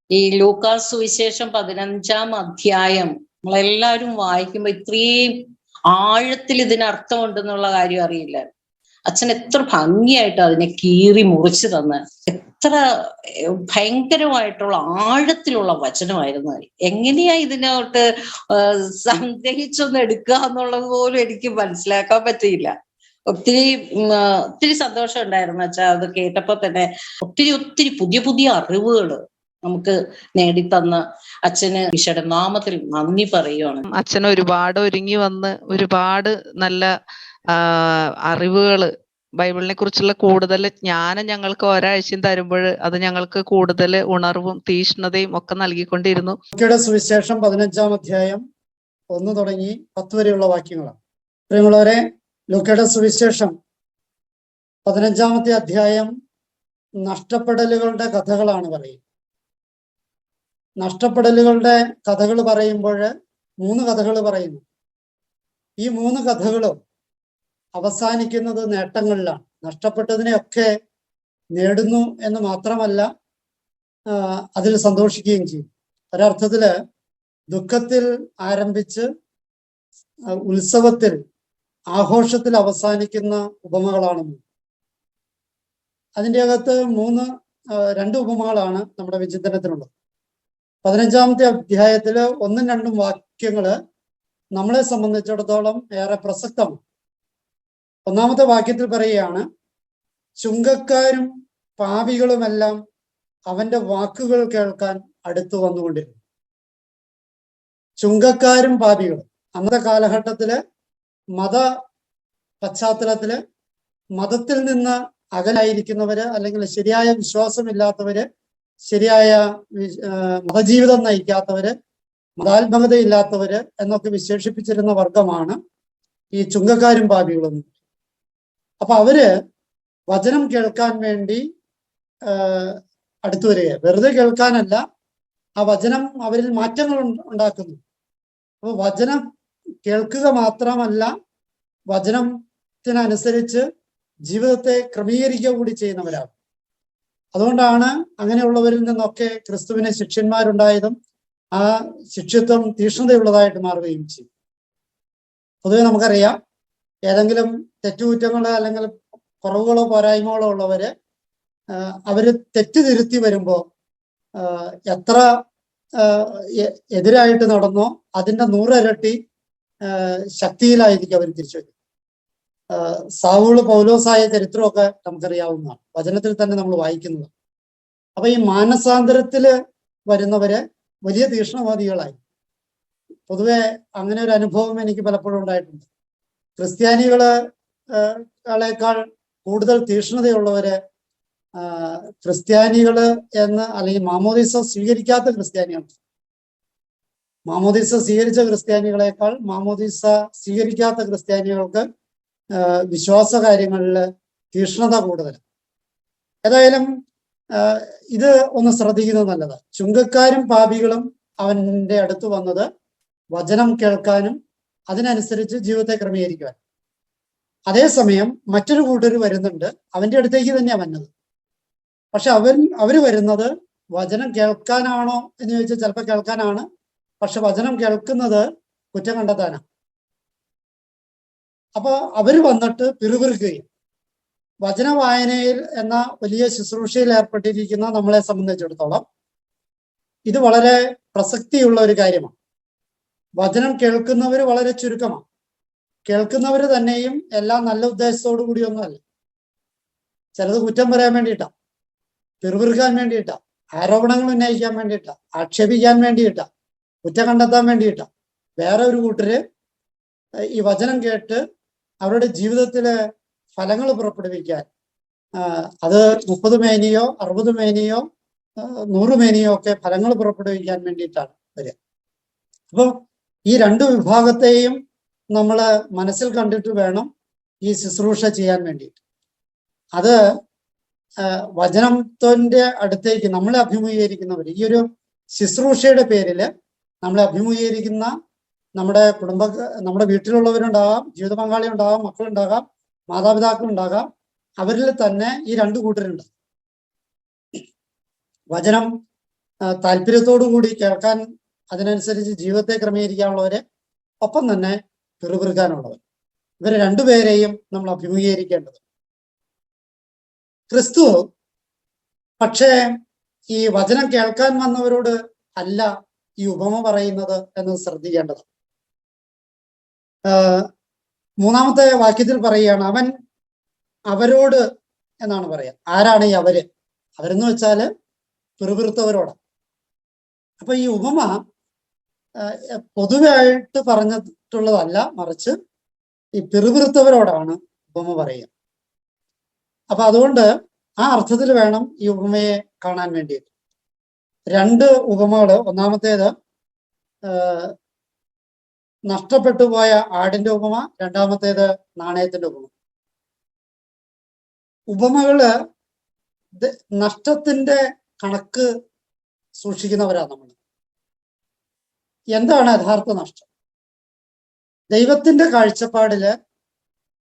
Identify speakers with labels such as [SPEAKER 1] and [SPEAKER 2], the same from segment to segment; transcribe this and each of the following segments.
[SPEAKER 1] ഈ ലൂക്കാസ് സുവിശേഷം 15-ാം അധ്യായം നമ്മളെല്ലാവരും വായിക്കുമ്പോ ഇത്രയും ആഴത്തിൽ ഇതിനർത്ഥം ഉണ്ടെന്നുള്ള കാര്യം അറിയില്ല. അച്ഛൻ എത്ര ഭംഗിയായിട്ട് അതിനെ കീറി മുറിച്ചു തന്ന്, എത്ര ഭയങ്കരമായിട്ടുള്ള ആഴത്തിലുള്ള വചനമായിരുന്നു. എങ്ങനെയാ ഇതിനോട്ട് സംഗ്രഹിച്ചൊന്ന് എടുക്കുക എന്നുള്ളത് പോലും എനിക്ക് മനസ്സിലാക്കാൻ പറ്റിയില്ല. ഒത്തിരി സന്തോഷം ഉണ്ടായിരുന്നു അച്ഛാ അത് കേട്ടപ്പോ തന്നെ. ഒത്തിരി പുതിയ പുതിയ അറിവുകൾ നമുക്ക് നേടിത്തന്ന അച്ഛന് ഈശോയുടെ നാമത്തിൽ നന്ദി പറയുകയാണ്.
[SPEAKER 2] അച്ഛൻ ഒരുപാട് ഒരുങ്ങി വന്ന് ഒരുപാട് നല്ല അറിവുകള്, ബൈബിളിനെ കുറിച്ചുള്ള കൂടുതൽ ജ്ഞാനം ഞങ്ങൾക്ക് ഒരാഴ്ചയും തരുമ്പോൾ അത് ഞങ്ങൾക്ക് കൂടുതൽ ഉണർവും തീഷ്ണതയും ഒക്കെ നൽകിക്കൊണ്ടിരുന്നു.
[SPEAKER 3] ലൂക്കയുടെ സുവിശേഷം 15-ാം അധ്യായം 1 തുടങ്ങി 10 വരെയുള്ള വാക്യങ്ങളാണ്. പ്രിയമുള്ളവരെ, ലൂക്കയുടെ സുവിശേഷം 15-ാമത്തെ അധ്യായം നഷ്ടപ്പെടലുകളുടെ കഥകളാണ് പറയുന്നത്. നഷ്ടപ്പെടലുകളുടെ കഥകൾ പറയുമ്പോൾ 3 കഥകൾ പറയുന്നു. ഈ 3 കഥകളും അവസാനിക്കുന്നത് നേട്ടങ്ങളിലാണ്. നഷ്ടപ്പെട്ടതിനെയൊക്കെ നേടുന്നു എന്ന് മാത്രമല്ല, അതിൽ സന്തോഷിക്കുകയും ചെയ്യും. ഒരർത്ഥത്തില് ദുഃഖത്തിൽ ആരംഭിച്ച് ഉത്സവത്തിൽ, ആഘോഷത്തിൽ അവസാനിക്കുന്ന ഉപമകളാണ്. അതിൻ്റെ അകത്ത് 2 ഉപമകളാണ് നമ്മുടെ വിചിന്തനത്തിനുള്ളത്. 15-ാമത്തെ അധ്യായത്തില് 1ഉം 2ഉം വാക്യങ്ങള് നമ്മളെ സംബന്ധിച്ചിടത്തോളം ഏറെ പ്രസക്തമാണ്. 1-ാമത്തെ വാക്യത്തിൽ പറയുകയാണ്, ചുങ്കക്കാരും പാപികളുമെല്ലാം അവന്റെ വാക്കുകൾ കേൾക്കാൻ അടുത്തു വന്നുകൊണ്ടിരുന്നു. ചുങ്കക്കാരും പാപികളും അന്നത്തെ കാലഘട്ടത്തില് മത പശ്ചാത്തലത്തില് മതത്തിൽ നിന്ന് അകലായിരിക്കുന്നവര്, അല്ലെങ്കിൽ ശരിയായ വിശ്വാസമില്ലാത്തവര്, ശരിയായ മതജീവിതം നയിക്കാത്തവര്, മതാത്മകതയില്ലാത്തവര് എന്നൊക്കെ വിശേഷിപ്പിച്ചിരുന്ന വർഗമാണ് ഈ ചുങ്കക്കാരും പാപികളും. അപ്പൊ അവര് വചനം കേൾക്കാൻ വേണ്ടി അടുത്തു വരിക, വെറുതെ കേൾക്കാനല്ല, ആ വചനം അവരിൽ മാറ്റങ്ങൾ ഉണ്ടാക്കുന്നു. അപ്പൊ വചനം കേൾക്കുക മാത്രമല്ല, വചനത്തിനനുസരിച്ച് ജീവിതത്തെ ക്രമീകരിക്കുക കൂടി ചെയ്യുന്നവരാണ്. അതുകൊണ്ടാണ് അങ്ങനെയുള്ളവരിൽ നിന്നൊക്കെ ക്രിസ്തുവിന് ശിഷ്യന്മാരുണ്ടായതും ആ ശിഷ്യത്വം തീക്ഷ്ണതയുള്ളതായിട്ട് മാറുകയും ചെയ്യും. പൊതുവെ നമുക്കറിയാം, ഏതെങ്കിലും തെറ്റുകുറ്റങ്ങളോ അല്ലെങ്കിൽ കുറവുകളോ പോരായ്മകളോ ഉള്ളവര് അവര് തെറ്റ് തിരുത്തി വരുമ്പോ എത്ര എതിരായിട്ട് നടന്നോ അതിന്റെ 100 ഇരട്ടി ശക്തിയിലായിരിക്കും അവർ തിരിച്ചു വരും. സാവൂള് പൗലോസായ ചരിത്രമൊക്കെ നമുക്കറിയാവുന്നതാണ്, വചനത്തിൽ തന്നെ നമ്മൾ വായിക്കുന്നത്. അപ്പൊ ഈ മാനസാന്തരത്തില് വരുന്നവര് വലിയ തീക്ഷ്ണവാദികളായി. പൊതുവെ അങ്ങനെ ഒരു അനുഭവം എനിക്ക് പലപ്പോഴും ഉണ്ടായിട്ടുണ്ട്. ക്രിസ്ത്യാനികളെക്കാൾ കൂടുതൽ തീക്ഷ്ണതയുള്ളവര് ക്രിസ്ത്യാനികള് എന്ന്, അല്ലെങ്കിൽ മാമോദീസ സ്വീകരിക്കാത്ത ക്രിസ്ത്യാനികൾ. മാമോദീസ സ്വീകരിച്ച ക്രിസ്ത്യാനികളെക്കാൾ മാമോദീസ സ്വീകരിക്കാത്ത ക്രിസ്ത്യാനികൾക്ക് വിശ്വാസ കാര്യങ്ങളിൽ തീക്ഷ്ണത കൂടുതൽ. ഏതായാലും ഇത് ഒന്ന് ശ്രദ്ധിക്കുന്നത് നല്ലതാണ്. ചുങ്കക്കാരും പാപികളും അവന്റെ അടുത്ത് വന്നത് വചനം കേൾക്കാനും അതിനനുസരിച്ച് ജീവിതത്തെ ക്രമീകരിക്കുവാൻ. അതേസമയം മറ്റൊരു കൂട്ടര് വരുന്നുണ്ട്, അവന്റെ അടുത്തേക്ക് തന്നെയാണ് വന്നത്. പക്ഷെ അവര് വരുന്നത് വചനം കേൾക്കാനാണോ എന്ന് ചോദിച്ചാൽ ചിലപ്പോൾ കേൾക്കാനാണ്, പക്ഷെ വചനം കേൾക്കുന്നത് കുറ്റം കണ്ടെത്താനാണ്. അപ്പൊ അവര് വന്നിട്ട് പിറുപിറുക്കുകയും, വചന വായനയിൽ എന്ന വലിയ ശുശ്രൂഷയിൽ ഏർപ്പെട്ടിരിക്കുന്ന നമ്മളെ സംബന്ധിച്ചിടത്തോളം ഇത് വളരെ പ്രസക്തിയുള്ള ഒരു കാര്യമാണ്. വചനം കേൾക്കുന്നവര് വളരെ ചുരുക്കമാണ്. കേൾക്കുന്നവര് തന്നെയും എല്ലാം നല്ല ഉദ്ദേശത്തോടു കൂടിയൊന്നുമല്ല. ചിലത് കുറ്റം പറയാൻ വേണ്ടിയിട്ടാ, പിറുപിറുക്കാൻ വേണ്ടിയിട്ടാ, ആരോപണങ്ങൾ ഉന്നയിക്കാൻ വേണ്ടിയിട്ടാ, ആക്ഷേപിക്കാൻ വേണ്ടിയിട്ടാ, കുറ്റം കണ്ടെത്താൻ വേണ്ടിയിട്ടാ. വേറെ ഒരു കൂട്ടര് ഈ വചനം കേട്ട് അവരുടെ ജീവിതത്തിലെ ഫലങ്ങൾ പുറപ്പെടുവിക്കാൻ, അത് 30 മേനിയോ 60 മേനിയോ 100 മേനിയോ ഒക്കെ ഫലങ്ങൾ പുറപ്പെടുവിക്കാൻ വേണ്ടിയിട്ടാണ് വരിക. അപ്പൊ ഈ 2 വിഭാഗത്തെയും നമ്മൾ മനസ്സിൽ കണ്ടിട്ട് വേണം ഈ ശുശ്രൂഷ ചെയ്യാൻ വേണ്ടിയിട്ട്. അത് വചനത്തിന്റെ അടുത്തേക്ക് നമ്മളെ അഭിമുഖീകരിക്കുന്നവർ, ഈ ഒരു ശുശ്രൂഷയുടെ പേരില് നമ്മളെ അഭിമുഖീകരിക്കുന്ന നമ്മുടെ വീട്ടിലുള്ളവരുണ്ടാകാം, ജീവിത പങ്കാളി ഉണ്ടാകാം, മക്കളുണ്ടാകാം, മാതാപിതാക്കളുണ്ടാകാം. അവരിൽ തന്നെ ഈ 2 കൂട്ടരുണ്ട്. വചനം താല്പര്യത്തോടു കൂടി കേൾക്കാൻ അതിനനുസരിച്ച് ജീവിതത്തെ ക്രമീകരിക്കാനുള്ളവര്, ഒപ്പം തന്നെ പിറുപിറുക്കാനുള്ളവർ. ഇവരെ രണ്ടുപേരെയും നമ്മൾ അഭിമുഖീകരിക്കേണ്ടത്. ക്രിസ്തു പക്ഷേ ഈ വചനം കേൾക്കാൻ വന്നവരോട് അല്ല ഈ ഉപമ പറയുന്നത് എന്ന് ശ്രദ്ധിക്കേണ്ടത്. മൂന്നാമത്തെ വാക്യത്തിൽ പറയുകയാണ്, അവൻ അവരോട് എന്നാണ് പറയാ. ആരാണ് ഈ അവര്? അവരെന്ന് വെച്ചാല് പിറുപിറുത്തവരോട്. അപ്പൊ ഈ ഉപമ പൊതുവായിട്ട് പറഞ്ഞിട്ടുള്ളതല്ല, മറിച്ച് ഈ പിറുപിറുത്തവരോടാണ് ഉപമ പറയുക. അപ്പൊ അതുകൊണ്ട് ആ അർത്ഥത്തിൽ വേണം ഈ ഉപമയെ കാണാൻ വേണ്ടിയിട്ട്. രണ്ട് ഉപമകള്. ഒന്നാമത്തേത് നഷ്ടപ്പെട്ടു പോയ ആടിന്റെ ഉപമ, രണ്ടാമത്തേത് നാണയത്തിന്റെ ഉപമ. ഉപമകള് നഷ്ടത്തിന്റെ കണക്ക് സൂക്ഷിക്കുന്നവരാണ് നമ്മൾ. എന്താണ് യഥാർത്ഥ നഷ്ടം? ദൈവത്തിന്റെ കാഴ്ചപ്പാടില്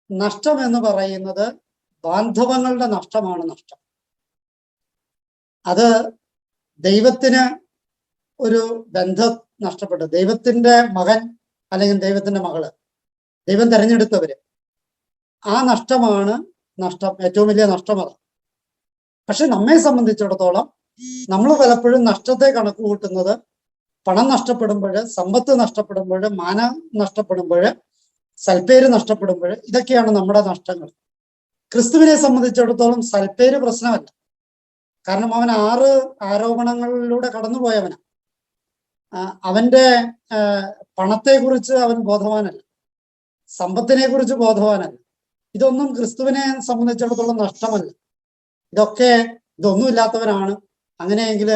[SPEAKER 3] നഷ്ടം എന്ന് പറയുന്നത് ബാന്ധവങ്ങളുടെ നഷ്ടമാണ് നഷ്ടം. അത് ദൈവത്തിന് ഒരു ബന്ധം നഷ്ടപ്പെട്ടു, ദൈവത്തിന്റെ മകൻ അല്ലെങ്കിൽ ദൈവത്തിന്റെ മകള്, ദൈവം തെരഞ്ഞെടുത്തവര്, ആ നഷ്ടമാണ് നഷ്ടം, ഏറ്റവും വലിയ നഷ്ടം അതാണ്. പക്ഷെ നമ്മെ സംബന്ധിച്ചിടത്തോളം നമ്മൾ പലപ്പോഴും നഷ്ടത്തെ കണക്ക് കൂട്ടുന്നത് പണം നഷ്ടപ്പെടുമ്പോൾ, സമ്പത്ത് നഷ്ടപ്പെടുമ്പോൾ, മാനം നഷ്ടപ്പെടുമ്പോൾ, സൽപ്പേര് നഷ്ടപ്പെടുമ്പോൾ, ഇതൊക്കെയാണ് നമ്മുടെ നഷ്ടങ്ങൾ. ക്രിസ്തുവിനെ സംബന്ധിച്ചിടത്തോളം സൽപ്പേര് പ്രശ്നമല്ല. കാരണം അവൻ 6 ആരോപണങ്ങളിലൂടെ കടന്നുപോയവനാ. അവന്റെ പണത്തെക്കുറിച്ച് അവൻ ബോധവാനല്ല, സമ്പത്തിനെ കുറിച്ച് ബോധവാനല്ല. ഇതൊന്നും ക്രിസ്തുവിനെ സംബന്ധിച്ചിടത്തോളം നഷ്ടമല്ല. ഇതൊന്നുമില്ലാത്തവനാണ്. അങ്ങനെയെങ്കിൽ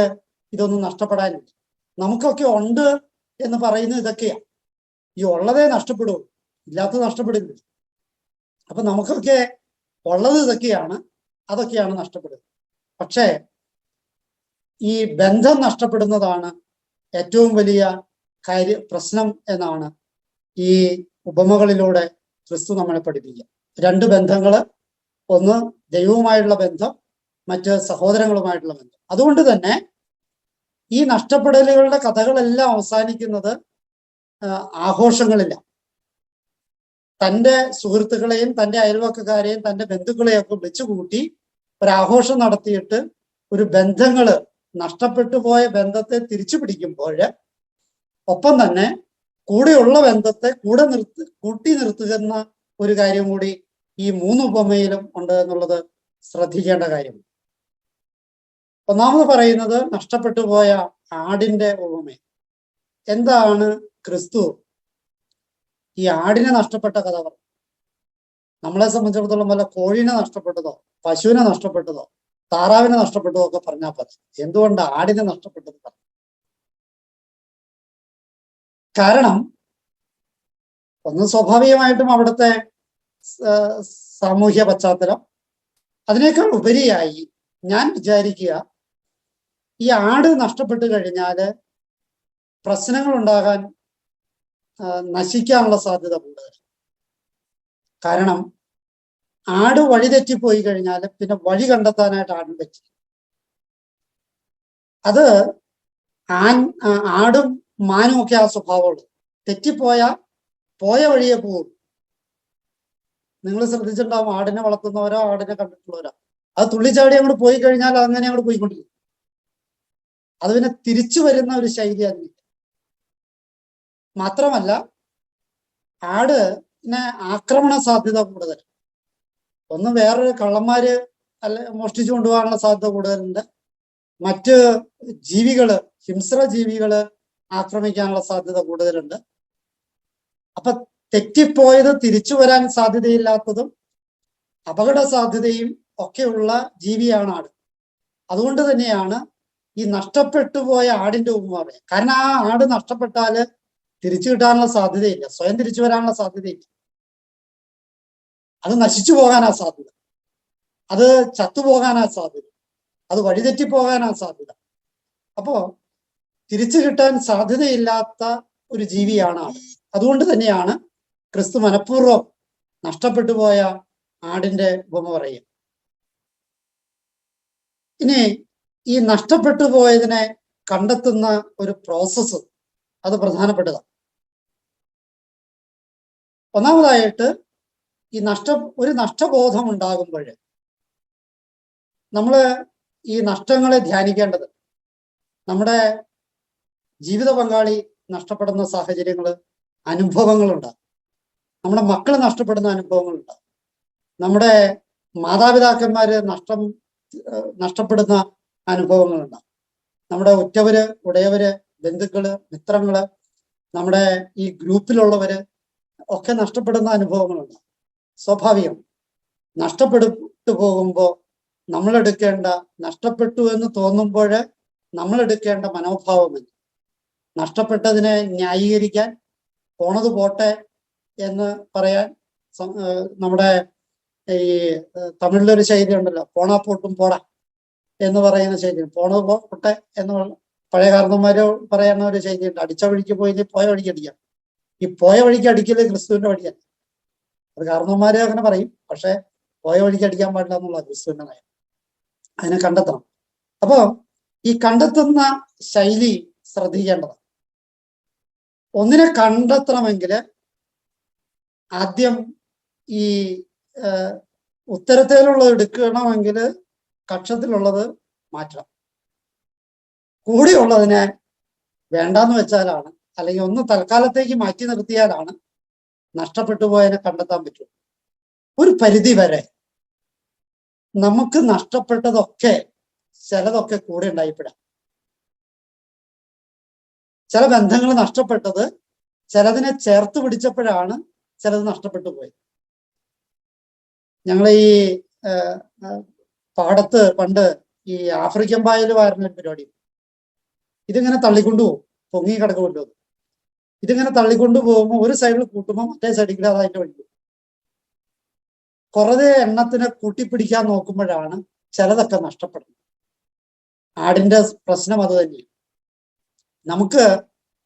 [SPEAKER 3] ഇതൊന്നും നഷ്ടപ്പെടാനില്ല. നമുക്കൊക്കെ ഉണ്ട് എന്ന് പറയുന്നത് ഇതൊക്കെയാണ്. ഈ ഉള്ളതേ നഷ്ടപ്പെടുള്ളൂ, ഇല്ലാത്തത് നഷ്ടപ്പെടില്ല. അപ്പൊ നമുക്കൊക്കെ ഉള്ളത് ഇതൊക്കെയാണ്, അതൊക്കെയാണ് നഷ്ടപ്പെടുന്നത്. പക്ഷേ ഈ ബന്ധം നഷ്ടപ്പെടുന്നതാണ് ഏറ്റവും വലിയ പ്രശ്നം എന്നാണ് ഈ ഉപമകളിലൂടെ ക്രിസ്തു നമ്മളെ പഠിപ്പിക്കുക. 2 ബന്ധങ്ങള്, ഒന്ന് ദൈവവുമായിട്ടുള്ള ബന്ധം, മറ്റ് സഹോദരങ്ങളുമായിട്ടുള്ള ബന്ധം. അതുകൊണ്ട് തന്നെ ഈ നഷ്ടപ്പെടലുകളുടെ കഥകളെല്ലാം അവസാനിക്കുന്നത് ആഘോഷങ്ങളില്ല. തൻ്റെ സുഹൃത്തുക്കളെയും തൻ്റെ അയൽവക്കക്കാരെയും തൻ്റെ ബന്ധുക്കളെയും ഒക്കെ വിളിച്ചു കൂട്ടി ഒരാഘോഷം നടത്തിയിട്ട് ഒരു ബന്ധങ്ങള്, നഷ്ടപ്പെട്ടു പോയ ബന്ധത്തെ തിരിച്ചു പിടിക്കുമ്പോൾ ഒപ്പം തന്നെ കൂടെയുള്ള ബന്ധത്തെ കൂട്ടി നിർത്തുന്ന ഒരു കാര്യം കൂടി ഈ 3 ഉപമയിലും ഉണ്ട് എന്നുള്ളത് ശ്രദ്ധിക്കേണ്ട കാര്യമാണ്. ഒന്നാമത് പറയുന്നത് നഷ്ടപ്പെട്ടു പോയ ആടിന്റെ ഉപമ. എന്താണ് ക്രിസ്തു ഈ ആടിനെ നഷ്ടപ്പെട്ട കഥ പറഞ്ഞു? നമ്മളെ സംബന്ധിച്ചിടത്തോളം വല്ല കോഴിനെ നഷ്ടപ്പെട്ടതോ, പശുവിനെ നഷ്ടപ്പെട്ടതോ, താറാവിനെ നഷ്ടപ്പെട്ടതോ ഒക്കെ പറഞ്ഞാൽ മതി. എന്തുകൊണ്ട് ആടിനെ നഷ്ടപ്പെട്ടത് പറഞ്ഞു? കാരണം ഒന്ന് സ്വാഭാവികമായിട്ടും അവിടുത്തെ സാമൂഹ്യ പശ്ചാത്തലം, അതിനേക്കാൾ ഉപരിയായി ഞാൻ വിചാരിക്കുക ഈ ആട് നഷ്ടപ്പെട്ടു കഴിഞ്ഞാല് പ്രശ്നങ്ങൾ ഉണ്ടാകാൻ, നശിക്കാനുള്ള സാധ്യത കൂടുതൽ. കാരണം ആട് വഴിതെറ്റിപ്പോയി കഴിഞ്ഞാൽ പിന്നെ വഴി കണ്ടെത്താനായിട്ട് ആടിന് പറ്റി. അത് ആടും മാനും ഒക്കെ ആ സ്വഭാവമുള്ളൂ. പോയ വഴിയെ പോകും. നിങ്ങൾ ശ്രദ്ധിച്ചിട്ടുണ്ടാവും, ആടിനെ വളർത്തുന്നവരോ ആടിനെ കണ്ടിട്ടുള്ളവരോ, അത് തുള്ളിച്ചാടി അങ്ങോട്ട് പോയി കഴിഞ്ഞാൽ അങ്ങനെ അങ്ങോട്ട് പോയിക്കൊണ്ടിരിക്കും. അത് പിന്നെ തിരിച്ചു വരുന്ന ഒരു ശൈലി അതിന്. മാത്രമല്ല ആടിന് ആക്രമണ സാധ്യത കൂടുതൽ. ഒന്ന് വേറൊരു കള്ളന്മാര് മോഷ്ടിച്ചു കൊണ്ടുപോകാനുള്ള സാധ്യത കൂടുതലുണ്ട്. മറ്റ് ജീവികള്, ഹിംസ്ര ജീവികള് ആക്രമിക്കാനുള്ള സാധ്യത കൂടുതലുണ്ട്. അപ്പൊ തെറ്റിപ്പോയത് തിരിച്ചു വരാൻ സാധ്യതയില്ലാത്തതും അപകട സാധ്യതയും ഒക്കെയുള്ള ജീവിയാണ് ആട്. അതുകൊണ്ട് തന്നെയാണ് ഈ നഷ്ടപ്പെട്ടു പോയ ആടിന്റെ ഉപമ പറയാം. കാരണം ആ ആട് നഷ്ടപ്പെട്ടാല് തിരിച്ചു കിട്ടാനുള്ള സാധ്യതയില്ല, സ്വയം തിരിച്ചു വരാനുള്ള സാധ്യതയില്ല. അത് നശിച്ചു പോകാനാ സാധ്യത, അത് ചത്തുപോകാനാ സാധ്യത, അത് വഴിതെറ്റിപ്പോകാനാ സാധ്യത. അപ്പോ തിരിച്ചു കിട്ടാൻ സാധ്യതയില്ലാത്ത ഒരു ജീവിയാണ് ആട്. അതുകൊണ്ട് തന്നെയാണ് ക്രിസ്തു മനഃപൂർവ്വം നഷ്ടപ്പെട്ടു പോയ ആടിന്റെ ഉപമ പറയുക. ഇനി ഈ നഷ്ടപ്പെട്ടു പോയതിനെ കണ്ടെത്തുന്ന ഒരു പ്രോസസ്സ് അത് പ്രധാനപ്പെട്ടതാണ്. ഒന്നാമതായിട്ട് ഈ ഒരു നഷ്ടബോധം ഉണ്ടാകുമ്പോൾ നമ്മൾ ഈ നഷ്ടങ്ങളെ ധ്യാനിക്കേണ്ടത്. നമ്മുടെ ജീവിത പങ്കാളി നഷ്ടപ്പെടുന്ന സാഹചര്യങ്ങൾ, അനുഭവങ്ങളുണ്ട്. നമ്മുടെ മക്കൾ നഷ്ടപ്പെടുന്ന അനുഭവങ്ങളുണ്ട്. നമ്മുടെ മാതാപിതാക്കന്മാര് നഷ്ടപ്പെടുന്ന അനുഭവങ്ങളുണ്ട്. നമ്മുടെ ഉറ്റവര്, ഉടയവര്, ബന്ധുക്കള്, മിത്രങ്ങള്, നമ്മുടെ ഈ ഗ്രൂപ്പിലുള്ളവര് ഒക്കെ നഷ്ടപ്പെടുന്ന അനുഭവങ്ങളുണ്ട്. സ്വാഭാവികം. നഷ്ടപ്പെട്ടു പോകുമ്പോൾ നഷ്ടപ്പെട്ടു എന്ന് തോന്നുമ്പോൾ നമ്മൾ എടുക്കേണ്ട മനോഭാവം നഷ്ടപ്പെട്ടതിനെ ന്യായീകരിക്കാൻ, പോണത് പോട്ടെ എന്ന് പറയാൻ. നമ്മുടെ ഈ തമിഴിലൊരു ശൈലി ഉണ്ടല്ലോ, പോണാ പോട്ടും പോടാ എന്ന് പറയുന്ന ശൈലി. പോണത് പോട്ടെ എന്ന് പഴയ കാരണന്മാര് പറയുന്ന ഒരു ശൈലിയുണ്ട്. അടിച്ച വഴിക്ക് പോയി പോയ വഴിക്ക് അടിക്കാം. ഈ പോയ വഴിക്ക് അടിക്കല് ക്രിസ്തുവിന്റെ വഴിയല്ല. അത് കാരണന്മാര് അങ്ങനെ പറയും, പക്ഷെ പോയ വഴിക്ക് അടിക്കാൻ പാടില്ല എന്നുള്ള ക്രിസ്തുവിന്റെ നയം. അതിനെ കണ്ടെത്തണം. അപ്പോ ഈ കണ്ടെത്തുന്ന ശൈലി ശ്രദ്ധിക്കേണ്ടതാണ്. ഒന്നിനെ കണ്ടെത്തണമെങ്കിൽ ആദ്യം ഈ ഉത്തരത്തിലുള്ളത് എടുക്കണമെങ്കിൽ കക്ഷത്തിലുള്ളത് മാറ്റണം. കൂടിയുള്ളതിനെ വേണ്ടാന്ന് വെച്ചാലാണ്, അല്ലെങ്കിൽ ഒന്ന് തൽക്കാലത്തേക്ക് മാറ്റി നിർത്തിയാലാണ് നഷ്ടപ്പെട്ടു പോയതിനെ കണ്ടെത്താൻ പറ്റും. ഒരു പരിധി വരെ നമുക്ക് നഷ്ടപ്പെട്ടതൊക്കെ ചിലതൊക്കെ കൂടെ ഉണ്ടായിപ്പെടാം. ചില ബന്ധങ്ങൾ നഷ്ടപ്പെട്ടത് ചിലതിനെ ചേർത്ത് പിടിച്ചപ്പോഴാണ് ചിലത് നഷ്ടപ്പെട്ടു പോയത്. ഞങ്ങൾ ഈ പാടത്ത് പണ്ട് ഈ ആഫ്രിക്കൻ പായൽ വാരുന്ന ഒരു പരിപാടി. ഇതിങ്ങനെ തള്ളിക്കൊണ്ടുപോകും, പൊങ്ങി കിടക്കുമല്ലോ. ഇതിങ്ങനെ തള്ളിക്കൊണ്ടു പോകുമ്പോൾ ഒരു സൈഡിൽ കൂട്ടുമ്പോൾ മറ്റേ സൈഡിൽ കൂടെ അതായിട്ട് വഴിക്കും. കുറേ എണ്ണത്തിനെ കൂട്ടിപ്പിടിക്കാൻ നോക്കുമ്പോഴാണ് ചിലതൊക്കെ നഷ്ടപ്പെടുന്നത്. ആടിന്റെ പ്രശ്നം അത് തന്നെയാണ്. നമുക്ക്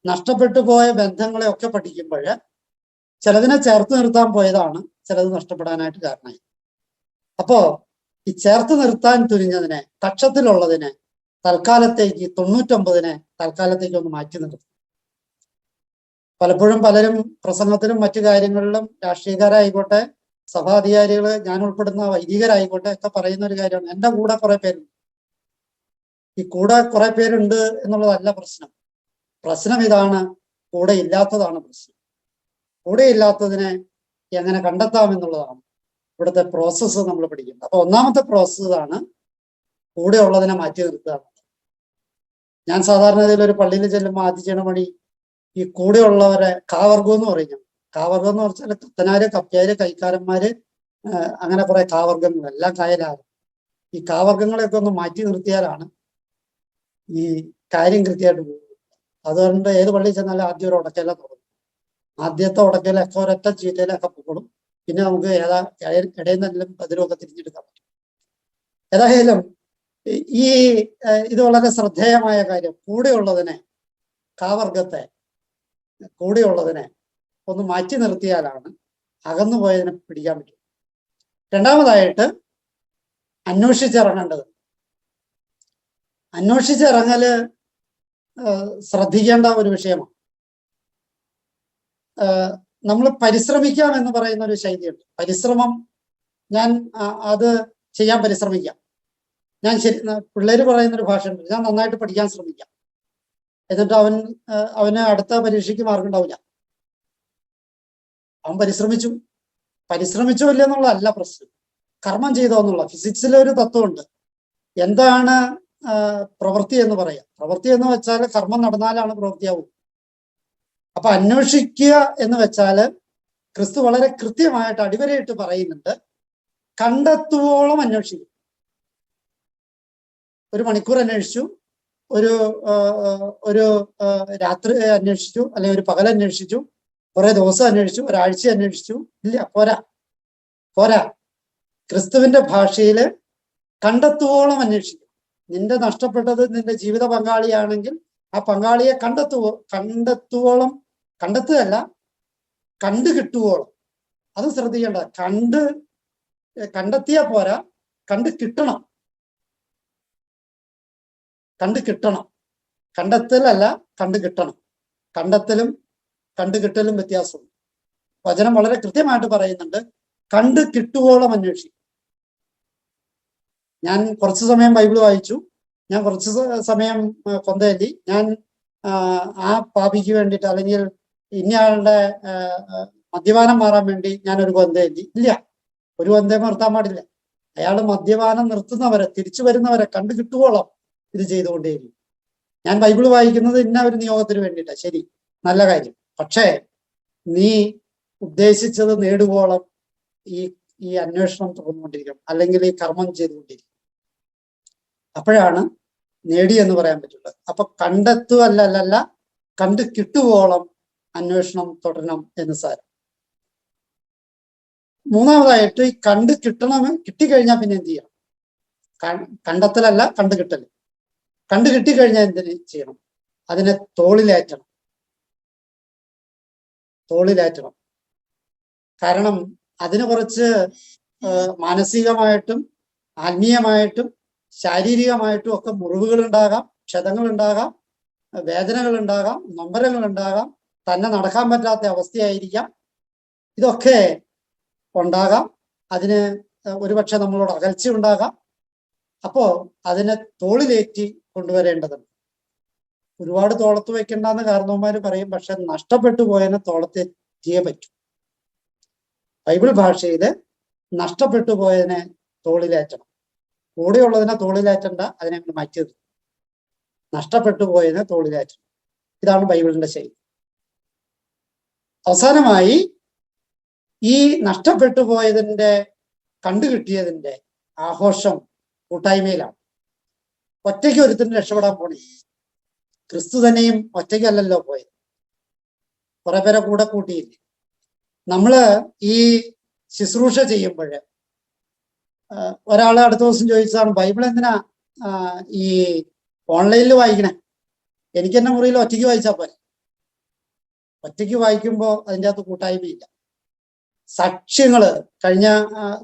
[SPEAKER 3] നഷ്ടപ്പെട്ടു പോയ ബന്ധങ്ങളെ ഒക്കെ പഠിക്കുമ്പോൾ ചിലതിനെ ചേർത്ത് നിർത്താൻ പോയതാണ് ചിലത് നഷ്ടപ്പെടാനായിട്ട് കാരണമായി. അപ്പോ ഈ ചേർത്ത് നിർത്താൻ തുനിഞ്ഞതിനെ, കക്ഷത്തിലുള്ളതിനെ തൽക്കാലത്തേക്ക് 99-നെ തൽക്കാലത്തേക്ക് ഒന്ന് മാറ്റി നിർത്തും. പലപ്പോഴും പലരും പ്രസംഗത്തിലും മറ്റു കാര്യങ്ങളിലും രാഷ്ട്രീയക്കാരായിക്കോട്ടെ, സഭാധികാരികള്, ഞാൻ ഉൾപ്പെടുന്ന വൈദികരായിക്കോട്ടെ ഒക്കെ പറയുന്ന ഒരു കാര്യമാണ്, എൻ്റെ കൂടെ കുറെ പേരുണ്ട്. ഈ കൂടെ കുറെ പേരുണ്ട് എന്നുള്ളതല്ല പ്രശ്നം. പ്രശ്നം ഇതാണ്, കൂടെ ഇല്ലാത്തതാണ് പ്രശ്നം. കൂടെ ഇല്ലാത്തതിനെ എങ്ങനെ കണ്ടെത്താം എന്നുള്ളതാണ് ഇവിടുത്തെ പ്രോസസ്സ് നമ്മൾ പഠിക്കുന്നത്. അപ്പൊ ഒന്നാമത്തെ പ്രോസസ്സ് ആണ് കൂടെ ഉള്ളതിനെ മാറ്റി നിർത്തുക. ഞാൻ സാധാരണ ഇതിൽ ഒരു പള്ളിയിൽ ചെല്ലുമ്പോൾ ആദ്യം ചെയ്യണ പണി ഈ കൂടെയുള്ളവരെ കാവർഗം എന്ന് പറയും. കാവർഗം എന്ന് പറഞ്ഞാൽ കത്തനാര്, കപ്പ്യാര്, കൈക്കാരന്മാര്, അങ്ങനെ കുറെ കാവർഗങ്ങൾ, എല്ലാം കായലാണ്. ഈ കാവർഗങ്ങളെയൊക്കെ ഒന്ന് മാറ്റി നിർത്തിയാലാണ് ഈ കാര്യം കൃത്യമായിട്ട് പോകുന്നത്. അതുകൊണ്ട് ഏത് പള്ളിയിൽ ചെന്നാലും ആദ്യം ഒരു ഉടക്കല തുടങ്ങും. ആദ്യത്തെ ഉടക്കലൊക്കെ ഒരൊറ്റ ചീറ്റയിലൊക്കെ പൊക്കോളും. പിന്നെ നമുക്ക് ഇടയിൽ നിന്നെല്ലാം പതിരൊക്കെ തിരിഞ്ഞെടുക്കാൻ പറ്റും. ഏതായാലും ഈ ഇത് വളരെ ശ്രദ്ധേയമായ കാര്യം. കൂടെയുള്ളതിനെ, കാവർഗത്തെ, കൂടെയുള്ളതിനെ ഒന്ന് മാറ്റി നിർത്തിയാലാണ് അകന്നു പോയതിനെ പിടിക്കാൻ പറ്റും. രണ്ടാമതായിട്ട് അന്വേഷിച്ചിറങ്ങേണ്ടത്. അന്വേഷിച്ചിറങ്ങല് ശ്രദ്ധിക്കേണ്ട ഒരു വിഷയമാണ്. നമ്മൾ പരിശ്രമിക്കാം എന്ന് പറയുന്ന ഒരു ശൈലിയുണ്ട്. പരിശ്രമം, ഞാൻ അത് ചെയ്യാൻ പരിശ്രമിക്കാം. ഞാൻ പിള്ളേര് പറയുന്നൊരു ഭാഷയുണ്ട്, ഞാൻ നന്നായിട്ട് പഠിക്കാൻ ശ്രമിക്കാം. എന്നിട്ട് അവന് അടുത്ത പരീക്ഷയ്ക്ക് മാർക്ക് ഉണ്ടാവില്ല. അവൻ പരിശ്രമിച്ചോ ഇല്ല എന്നുള്ളതല്ല പ്രശ്നം, കർമ്മം ചെയ്തോ എന്നുള്ള. ഫിസിക്സിലെ ഒരു തത്വമുണ്ട്, എന്താണ് പ്രവൃത്തി എന്ന് പറയാം. പ്രവൃത്തി എന്ന് വെച്ചാൽ കർമ്മം നടന്നാലാണ് പ്രവൃത്തിയാവും. അപ്പൊ അന്വേഷിക്കുക എന്ന് വെച്ചാൽ ക്രിസ്തു വളരെ കൃത്യമായിട്ട് അടിവരയിട്ട് പറയുന്നുണ്ട്, കണ്ടെത്തുവോളം അന്വേഷിക്കും. ഒരു മണിക്കൂർ അന്വേഷിച്ചു, ഒരു രാത്രി അന്വേഷിച്ചു, അല്ലെങ്കിൽ ഒരു പകൽ അന്വേഷിച്ചു, കുറെ ദിവസം അന്വേഷിച്ചു, ഒരാഴ്ച അന്വേഷിച്ചു, ഇല്ല, പോരാ. ക്രിസ്തുവിന്റെ ഭാഷയിൽ കണ്ടെത്തുവോളം അന്വേഷിക്കും. നിന്റെ നഷ്ടപ്പെട്ടത് നിന്റെ ജീവിത പങ്കാളിയാണെങ്കിൽ ആ പങ്കാളിയെ കണ്ടെത്തുവോളം, കണ്ടെത്തുകയല്ല, കണ്ടു കിട്ടുവോളം. അത് ശ്രദ്ധിക്കേണ്ട. കണ്ടെത്തിയാ പോരാ, കണ്ടു കിട്ടണം. കണ്ടെത്തലല്ല, കണ്ടു കിട്ടണം. കണ്ടെത്തലും കണ്ടു കിട്ടലും വ്യത്യാസമുണ്ട്. വചനം വളരെ കൃത്യമായിട്ട് പറയുന്നുണ്ട്, കണ്ടു കിട്ടുവോളം അന്വേഷിക്കും. ഞാൻ കുറച്ചു സമയം ബൈബിൾ വായിച്ചു, ഞാൻ കുറച്ച് സമയം കൊന്തയല്ലി, ഞാൻ ആ പാപിക്ക് വേണ്ടിയിട്ട് അല്ലെങ്കിൽ ഇന്നയാളുടെ മദ്യപാനം മാറാൻ വേണ്ടി ഞാനൊരു കൊന്തയല്ലി. ഇല്ല, ഒരു കൊന്തയും നിർത്താൻ പാടില്ല. അയാൾ മദ്യപാനം നിർത്തുന്നവരെ, തിരിച്ചു വരുന്നവരെ കണ്ടു കിട്ടുവോളം ഇത് ചെയ്തുകൊണ്ടേയിരിക്കും. ഞാൻ ബൈബിൾ വായിക്കുന്നത് ഇന്ന ഒരു നിയോഗത്തിന് വേണ്ടിയിട്ടാണ്, ശരി, നല്ല കാര്യം. പക്ഷേ നീ ഉദ്ദേശിച്ചത് നേടുവോളം ഈ അന്വേഷണം തുടർന്നുകൊണ്ടിരിക്കണം, അല്ലെങ്കിൽ ഈ കർമ്മം ചെയ്തുകൊണ്ടിരിക്കും. അപ്പോഴാണ് നേടി എന്ന് പറയാൻ പറ്റുള്ളൂ. അപ്പൊ കണ്ടെത്തുവല്ല, കണ്ടു കിട്ടുവോളം അന്വേഷണം തുടരണം എന്ന് സാരം. മൂന്നാമതായിട്ട് ഈ കണ്ടു കിട്ടിക്കഴിഞ്ഞാൽ പിന്നെ എന്ത് ചെയ്യണം? കണ്ടെത്തലല്ല, കണ്ടു കിട്ടൽ. കണ്ടു കിട്ടിക്കഴിഞ്ഞാൽ എന്തിന് ചെയ്യണം? അതിനെ തോളിലേറ്റണം. കാരണം അതിന് കുറച്ച് മാനസികമായിട്ടും ആത്മീയമായിട്ടും ശാരീരികമായിട്ടും ഒക്കെ മുറിവുകൾ ഉണ്ടാകാം, ക്ഷതങ്ങൾ ഉണ്ടാകാം, വേദനകൾ ഉണ്ടാകാം, നൊമ്പരങ്ങൾ ഉണ്ടാകാം, തന്നെ നടക്കാൻ പറ്റാത്ത അവസ്ഥയായിരിക്കാം. ഇതൊക്കെ ഉണ്ടാകാം. അതിന് ഒരുപക്ഷെ നമ്മളോട് അകൽച്ച ഉണ്ടാകാം. അപ്പോ അതിനെ തോളിലേറ്റി കൊണ്ടുവരേണ്ടതുണ്ട്. ഒരുപാട് തോളത്ത് വെക്കണ്ടെന്ന് കാരണവന്മാര് പറയും, പക്ഷെ നഷ്ടപ്പെട്ടു പോയതിനെ തോളത്തെത്തിയേ പറ്റൂ. ബൈബിൾ ഭാഷയില് നഷ്ടപ്പെട്ടു പോയതിനെ തോളിലേറ്റണം. കൂടെയുള്ളതിനെ തോളിലേറ്റണ്ട, അതിനെ മാറ്റിയത്. നഷ്ടപ്പെട്ടു പോയതിനെ തോളിലേറ്റണം. ഇതാണ് ബൈബിളിന്റെ ശൈലി. അവസാനമായി ഈ നഷ്ടപ്പെട്ടു പോയതിന്റെ കണ്ടുകിട്ടിയതിന്റെ ആഘോഷം കൂട്ടായ്മയിലാണ്. ഒറ്റയ്ക്ക് ഒരുത്തിന് രക്ഷപ്പെടാൻ പോണി. ക്രിസ്തു തന്നെയും ഒറ്റയ്ക്കല്ലല്ലോ പോയത്, കുറെ പേരെ കൂടെ കൂട്ടിയില്ലേ. നമ്മള് ഈ ശുശ്രൂഷ ചെയ്യുമ്പോൾ ഒരാള് അടുത്ത ദിവസം ചോദിച്ചതാണ്, ബൈബിൾ എന്തിനാ ഈ ഓൺലൈനിൽ വായിക്കണേ? എനിക്ക് എന്നെ മുറിയിൽ ഒറ്റയ്ക്ക് വായിച്ചാൽ പോലെ. ഒറ്റയ്ക്ക് വായിക്കുമ്പോൾ അതിൻ്റെ അകത്ത് കൂട്ടായ്മയില്ല. സാക്ഷ്യങ്ങള് കഴിഞ്ഞ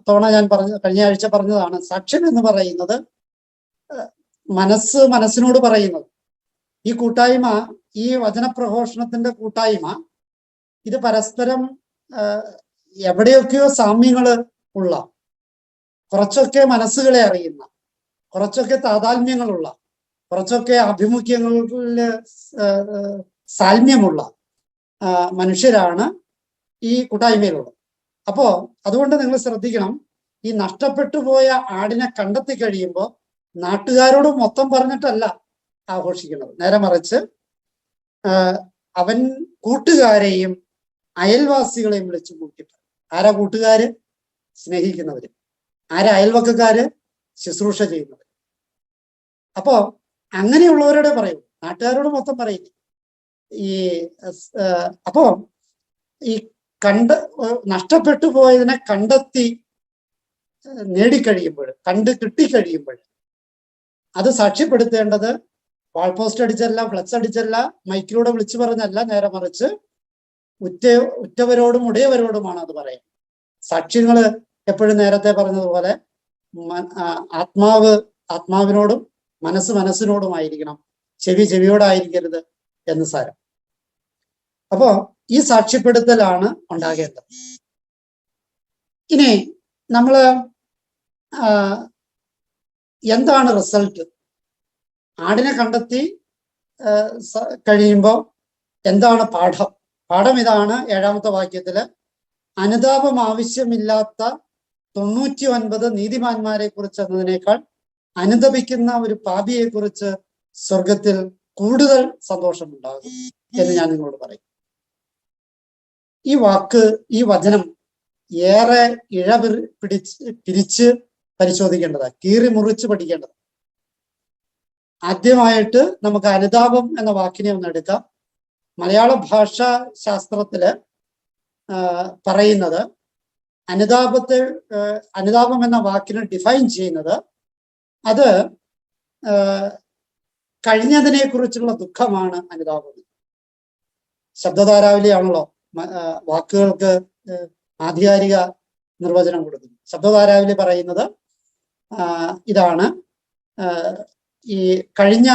[SPEAKER 3] തവണ ഞാൻ കഴിഞ്ഞ ആഴ്ച പറഞ്ഞതാണ്, സാക്ഷ്യം എന്ന് പറയുന്നത് മനസ്സിനോട് പറയുന്നത്. ഈ കൂട്ടായ്മ, ഈ വചനപ്രഘോഷണത്തിന്റെ കൂട്ടായ്മ, ഇത് പരസ്പരം എവിടെയൊക്കെയോ സാമ്യങ്ങള് ഉള്ള, കുറച്ചൊക്കെ മനസ്സുകളെ അറിയുന്ന, കുറച്ചൊക്കെ താതാത്മ്യങ്ങളുള്ള, കുറച്ചൊക്കെ ആഭിമുഖ്യങ്ങളില് സാൽമ്യമുള്ള മനുഷ്യരാണ് ഈ കൂട്ടായ്മയിലുള്ളത്. അപ്പോ അതുകൊണ്ട് നിങ്ങൾ ശ്രദ്ധിക്കണം, ഈ നഷ്ടപ്പെട്ടു പോയ ആടിനെ കണ്ടെത്തി കഴിയുമ്പോൾ നാട്ടുകാരോട് മൊത്തം പറഞ്ഞിട്ടല്ല ആഘോഷിക്കുന്നത്. നേരെ മറിച്ച് അവൻ കൂട്ടുകാരെയും അയൽവാസികളെയും വിളിച്ചു കൂട്ടിട്ട്. ആരാ കൂട്ടുകാര്? സ്നേഹിക്കുന്നവര്. ആരാ അയൽവക്കക്കാര്? ശുശ്രൂഷ ചെയ്യുന്നവര്. അപ്പോ അങ്ങനെയുള്ളവരോട് പറയൂ, നാട്ടുകാരോട് മൊത്തം പറയില്ല. അപ്പോ ഈ നഷ്ടപ്പെട്ടു പോയതിനെ കണ്ടെത്തി നേടിക്കഴിയുമ്പോൾ, കിട്ടിക്കഴിയുമ്പോൾ അത് സാക്ഷ്യപ്പെടുത്തേണ്ടത് വാൾ പോസ്റ്റ് അടിച്ചല്ല, ഫ്ലക്സ് അടിച്ചല്ല, മൈക്കിലൂടെ വിളിച്ചു പറഞ്ഞല്ല, നേരെ മറിച്ച് ഉറ്റവരോടും ഉടയവരോടുമാണ് അത് പറയാം. സാക്ഷ്യങ്ങള് എപ്പോഴും നേരത്തെ പറഞ്ഞതുപോലെ ആത്മാവിനോടും മനസ്സിനോടുമായിരിക്കണം, ചെവിയോടായിരിക്കരുത് എന്ന് സാരം. അപ്പോ ഈ സാക്ഷ്യപ്പെടുത്തലാണ് ഉണ്ടാകേണ്ടത്. ഇനി നമ്മള് എന്താണ് റിസൾട്ട്? ആടിനെ കണ്ടെത്തി കഴിയുമ്പോൾ എന്താണ് പാഠം? പാഠം ഇതാണ്. 7ാമത്തെ വാക്യത്തില്, അനുതാപം ആവശ്യമില്ലാത്ത 99 നീതിമാന്മാരെ കുറിച്ച് എന്നതിനേക്കാൾ അനുതപിക്കുന്ന ഒരു പാപിയെ കുറിച്ച് സ്വർഗത്തിൽ കൂടുതൽ സന്തോഷമുണ്ടാകും എന്ന് ഞാൻ നിങ്ങളോട് പറയും. ഈ വചനം ഏറെ പിരിച്ച് പരിശോധിക്കേണ്ടതാണ്, കീറി മുറിച്ച് പഠിക്കേണ്ടത്. ആദ്യമായിട്ട് നമുക്ക് അനുതാപം എന്ന വാക്കിനെ ഒന്ന് എടുക്കാം. മലയാള ഭാഷാ ശാസ്ത്രത്തില് പറയുന്നത്, അനുതാപം എന്ന വാക്കിനെ ഡിഫൈൻ ചെയ്യുന്നത്, അത് കഴിഞ്ഞതിനെ കുറിച്ചുള്ള ദുഃഖമാണ് അനുതാപം. ശബ്ദധാരാവലിയാണല്ലോ വാക്കുകൾക്ക് ആധികാരിക നിർവചനം കൊടുക്കുന്നത്. ശബ്ദധാരാവലി പറയുന്നത് ഇതാണ്, ഈ കഴിഞ്ഞ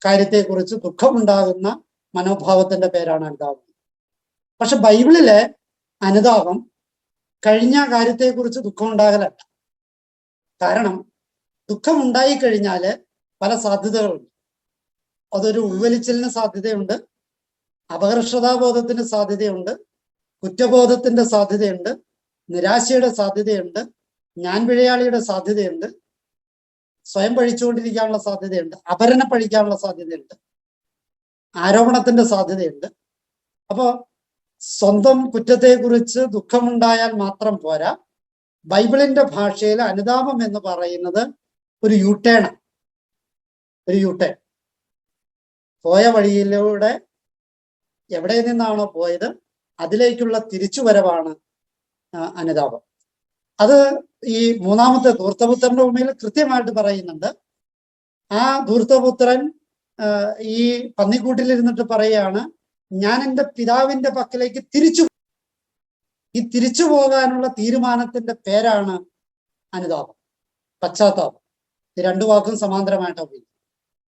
[SPEAKER 3] കാര്യത്തെക്കുറിച്ച് ദുഃഖമുണ്ടാകുന്ന മനോഭാവത്തിന്റെ പേരാണ് അനുതാപം. പക്ഷെ ബൈബിളിലെ അനുതാപം കഴിഞ്ഞ കാര്യത്തെക്കുറിച്ച് ദുഃഖമുണ്ടാകലല്ല. കാരണം ദുഃഖമുണ്ടായി കഴിഞ്ഞാല് പല സാധ്യതകളുണ്ട്. അതൊരു ഉൾവലിച്ചലിന് സാധ്യതയുണ്ട്, അപകർഷതാബോധത്തിന് സാധ്യതയുണ്ട്, കുറ്റബോധത്തിന്റെ സാധ്യതയുണ്ട്, നിരാശയുടെ സാധ്യതയുണ്ട്, ഞാൻ പിഴയാളിയുടെ സാധ്യതയുണ്ട്, സ്വയം പഴിച്ചുകൊണ്ടിരിക്കാനുള്ള സാധ്യതയുണ്ട്, അപരനെ പഴിക്കാനുള്ള സാധ്യതയുണ്ട്, ആരോപണത്തിന്റെ സാധ്യതയുണ്ട്. അപ്പോ സ്വന്തം കുറ്റത്തെക്കുറിച്ച് ദുഃഖമുണ്ടായാൽ മാത്രം പോരാ. ബൈബിളിന്റെ ഭാഷയിൽ അനുതാപം എന്ന് പറയുന്നത് ഒരു യൂട്ടേൺ, ഒരു യൂട്ടേൺ. പോയ വഴിയിലൂടെ എവിടെ നിന്നാണോ പോയത് അതിലേക്കുള്ള തിരിച്ചുവരവാണ് അനുതാപം. അത് ഈ മൂന്നാമത്തെ ധൂർത്തപുത്രന്റെ ഉപമയിൽ കൃത്യമായിട്ട് പറയുന്നുണ്ട്. ആ ധൂർത്തപുത്രൻ ഈ പന്നിക്കൂട്ടിലിരുന്നിട്ട് പറയുകയാണ്, ഞാൻ എൻ്റെ പിതാവിന്റെ പക്കലേക്ക് ഈ തിരിച്ചു പോകാനുള്ള തീരുമാനത്തിന്റെ പേരാണ് അനുതാപം, പശ്ചാത്താപം. ഈ രണ്ടു വാക്കും സമാന്തരമായിട്ട് ഉപയോഗിക്കും.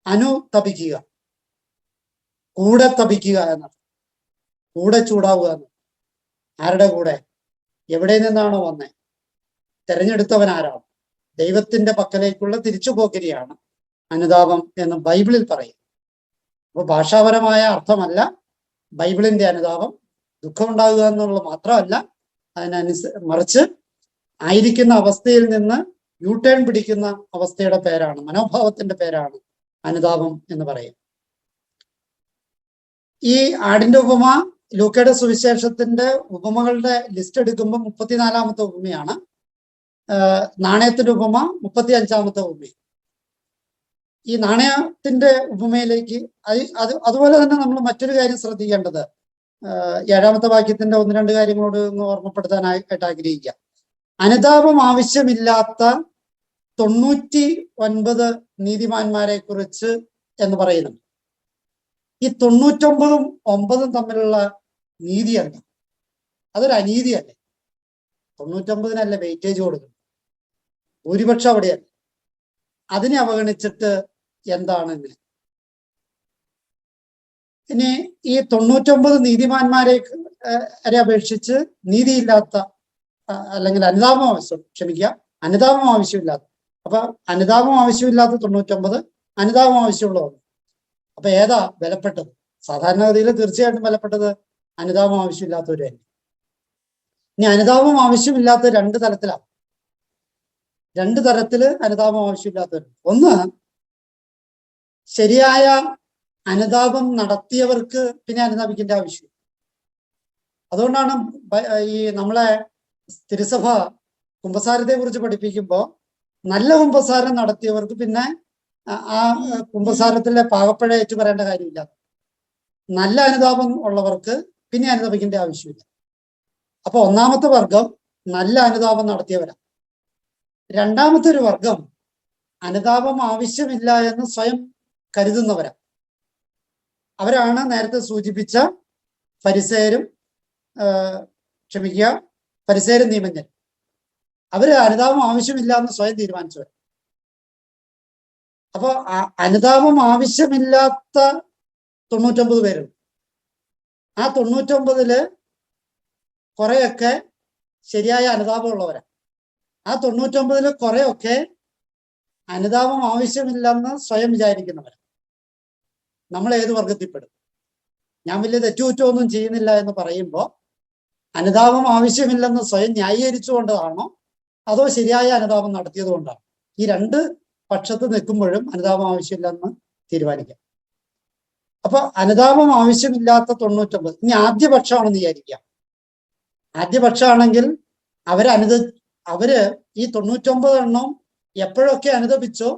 [SPEAKER 3] അനുതപിക്കുക, കൂടെ തപിക്കുക എന്നർത്ഥം, കൂടെ ചൂടാവുക എന്നർത്ഥം. ആരുടെ കൂടെ? എവിടെ നിന്നാണോ വന്നേ, തെരഞ്ഞെടുത്തവൻ ആരാണ്? ദൈവത്തിന്റെ പക്കലേക്കുള്ള തിരിച്ചുപോക്കരിയാണ് അനുതാപം എന്ന് ബൈബിളിൽ പറയും. അപ്പൊ ഭാഷാപരമായ അർത്ഥമല്ല ബൈബിളിന്റെ അനുതാപം. ദുഃഖമുണ്ടാകുക എന്നുള്ളത് മാത്രമല്ല, മറിച്ച് ആയിരിക്കുന്ന അവസ്ഥയിൽ നിന്ന് യൂട്ടേൺ പിടിക്കുന്ന അവസ്ഥയുടെ പേരാണ്, മനോഭാവത്തിന്റെ പേരാണ് അനുതാപം എന്ന് പറയും. ഈ ആടിന്റെ ഉപമ ലൂക്കയുടെ സുവിശേഷത്തിന്റെ ഉപമകളുടെ ലിസ്റ്റ് എടുക്കുമ്പോൾ 34-ാമത്തെ ഉപമയാണ്. നാണയത്തിന്റെ ഉപമ 35-ാമത്തെ ഉപമ. ഈ നാണയത്തിന്റെ ഉപമയിലേക്ക് അതുപോലെ തന്നെ നമ്മൾ മറ്റൊരു കാര്യം ശ്രദ്ധിക്കേണ്ടത്, 7-ാമത്തെ വാക്യത്തിന്റെ 1-2 കാര്യങ്ങളോട് ഒന്ന് ഓർമ്മപ്പെടുത്താനായിട്ട് ആഗ്രഹിക്കാം. അനുതാപം ആവശ്യമില്ലാത്ത 99 നീതിമാന്മാരെ കുറിച്ച് എന്ന് പറയുന്നുണ്ട്. ഈ 99-ഉം 9-ഉം തമ്മിലുള്ള നീതിയല്ല, അതൊരു അനീതിയല്ലേ? 99-നല്ലേ വെയിറ്റേജ് കൊടുക്കുന്നത്, ഭൂരിപക്ഷം അവിടെയല്ല. അതിനെ അവഗണിച്ചിട്ട് എന്താണ് ഇങ്ങനെ? ഇനി ഈ 99 നീതിമാന്മാരെ അപേക്ഷിച്ച് നീതിയില്ലാത്ത അല്ലെങ്കിൽ അനുതാപം ആവശ്യമില്ലാത്ത, അപ്പൊ അനുതാപം ആവശ്യമില്ലാത്ത 99, അനുതാപം ആവശ്യമുള്ള 1. അപ്പൊ ഏതാ വിലപ്പെട്ടത്? സാധാരണഗതിയിൽ തീർച്ചയായിട്ടും വിലപ്പെട്ടത് അനുതാപം ആവശ്യമില്ലാത്തവര് തന്നെ. ഇനി അനുതാപം ആവശ്യമില്ലാത്ത 2 തലത്തിലാണ്. 2 തരത്തില് അനുതാപം ആവശ്യമില്ലാത്തവരുണ്ട്. ഒന്ന്, ശരിയായ അനുതാപം നടത്തിയവർക്ക് പിന്നെ അനുതാപിക്കേണ്ട ആവശ്യം. അതുകൊണ്ടാണ് ഈ നമ്മളെ തിരുസഭ കുമ്പസാരത്തെ കുറിച്ച് പഠിപ്പിക്കുമ്പോൾ നല്ല കുമ്പസാരം നടത്തിയവർക്ക് പിന്നെ ആ കുമ്പസാരത്തിലെ പാകപ്പഴ ഏറ്റു പറയേണ്ട കാര്യമില്ല. നല്ല അനുതാപം ഉള്ളവർക്ക് പിന്നെ അനുതാപിക്കേണ്ട ആവശ്യമില്ല. അപ്പൊ ഒന്നാമത്തെ വർഗം നല്ല അനുതാപം നടത്തിയവരാ. രണ്ടാമത്തെ ഒരു വർഗം അനുതാപം ആവശ്യമില്ല എന്ന് സ്വയം കരുതുന്നവരാ. അവരാണ് നേരത്തെ സൂചിപ്പിച്ച ഫരിസേയരും നിയമജ്ഞരും. അവര് അനുതാപം ആവശ്യമില്ല എന്ന് സ്വയം തീരുമാനിച്ചവർ. അപ്പൊ അനുതാപം ആവശ്യമില്ലാത്ത 99 പേരുണ്ട്. ആ 99-ല് കുറെയൊക്കെ ശരിയായ അനുതാപമുള്ളവരാ. ആ 99-ല് കുറെയൊക്കെ അനുതാപം ആവശ്യമില്ലെന്ന് സ്വയം വിചാരിക്കുന്നവരാ. നമ്മൾ ഏത് വർഗത്തിൽപ്പെടും? ഞാൻ വലിയ തെറ്റുകുറ്റമൊന്നും ചെയ്യുന്നില്ല എന്ന് പറയുമ്പോൾ അനുതാപം ആവശ്യമില്ലെന്ന് സ്വയം ന്യായീകരിച്ചുകൊണ്ടതാണോ അതോ ശരിയായ അനുതാപം നടത്തിയത് കൊണ്ടാണോ? ഈ 2 പക്ഷത്ത് നിൽക്കുമ്പോഴും അനുതാപം ആവശ്യമില്ലെന്ന് തീരുമാനിക്കാം. അപ്പൊ അനുതാപം ആവശ്യമില്ലാത്ത 99, ഇനി ആദ്യ പക്ഷമാണെന്ന് വിചാരിക്കാം. ആദ്യ പക്ഷമാണെങ്കിൽ അവര് ഈ 99 എണ്ണം എപ്പോഴൊക്കെ അനുതപിച്ചോ